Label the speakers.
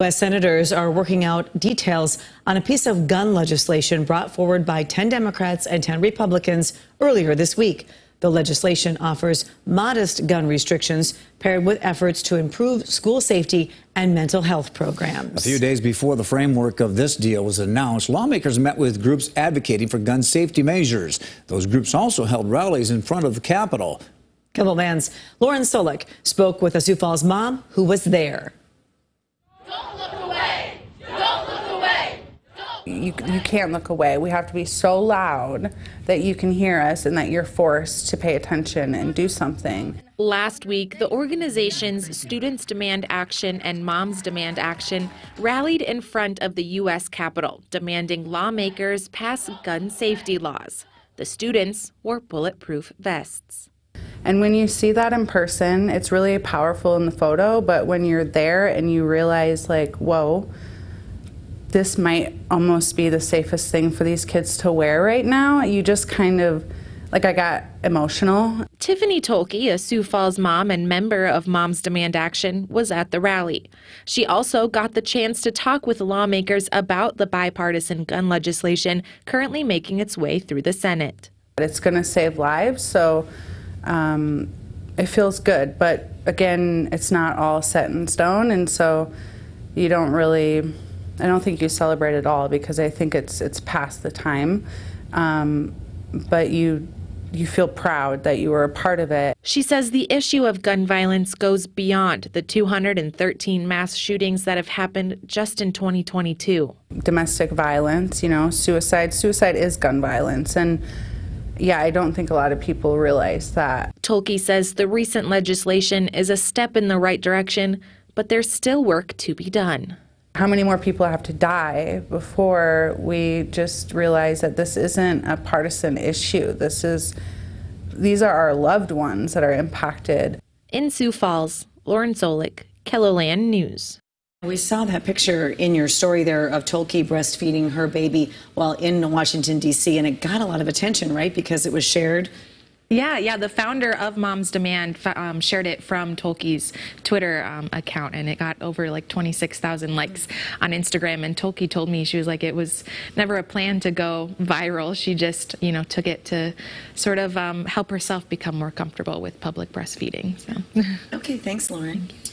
Speaker 1: U.S. senators are working out details on a piece of gun legislation brought forward by 10 Democrats and 10 Republicans earlier this week. The legislation offers modest gun restrictions paired with efforts to improve school safety and mental health programs.
Speaker 2: A few days before the framework of this deal was announced, lawmakers met with groups advocating for gun safety measures. Those groups also held rallies in front of the Capitol.
Speaker 1: Kimmel Van's Lauren Solik spoke with a Sioux Falls mom who was there.
Speaker 3: You can't look away. We have to be so loud that you can hear us and that you're forced to pay attention and do something.
Speaker 4: Last week, the organizations Students Demand Action and Moms Demand Action rallied in front of the U.S. Capitol, demanding lawmakers pass gun safety laws. The students wore bulletproof vests.
Speaker 3: And when you see that in person, it's really powerful in the photo, but when you're there and you realize, like, whoa, this might almost be the safest thing for these kids to wear right now, you just kind of, like, I got emotional.
Speaker 4: Tiffany Tolke, a Sioux Falls mom and member of Moms Demand Action, was at the rally. She also got the chance to talk with lawmakers about the bipartisan gun legislation currently making its way through the Senate.
Speaker 3: It's going to save lives, so it feels good. But again, it's not all set in stone, and so you don't really, I don't think you celebrate it all because I think it's past the time. But you feel proud that you were a part of it.
Speaker 4: She says the issue of gun violence goes beyond the 213 mass shootings that have happened just in 2022.
Speaker 3: Domestic violence, you know, suicide. Suicide is gun violence, and yeah, I don't think a lot of people realize that.
Speaker 4: Tolke says the recent legislation is a step in the right direction, but there's still work to be done.
Speaker 3: How many more people have to die before we just realize that this isn't a partisan issue? These are our loved ones that are impacted.
Speaker 4: In Sioux Falls, Lauren Solik, KELOLAND News.
Speaker 1: We saw that picture in your story there of Tolke breastfeeding her baby while in Washington, D.C., and it got a lot of attention, right, because it was shared.
Speaker 4: Yeah, the founder of Moms Demand shared it from Tolke's Twitter account, and it got over like 26,000 likes on Instagram. And Tolke told me, she was like, it was never a plan to go viral. She just, took it to sort of help herself become more comfortable with public breastfeeding. So.
Speaker 1: Okay, thanks, Lauren.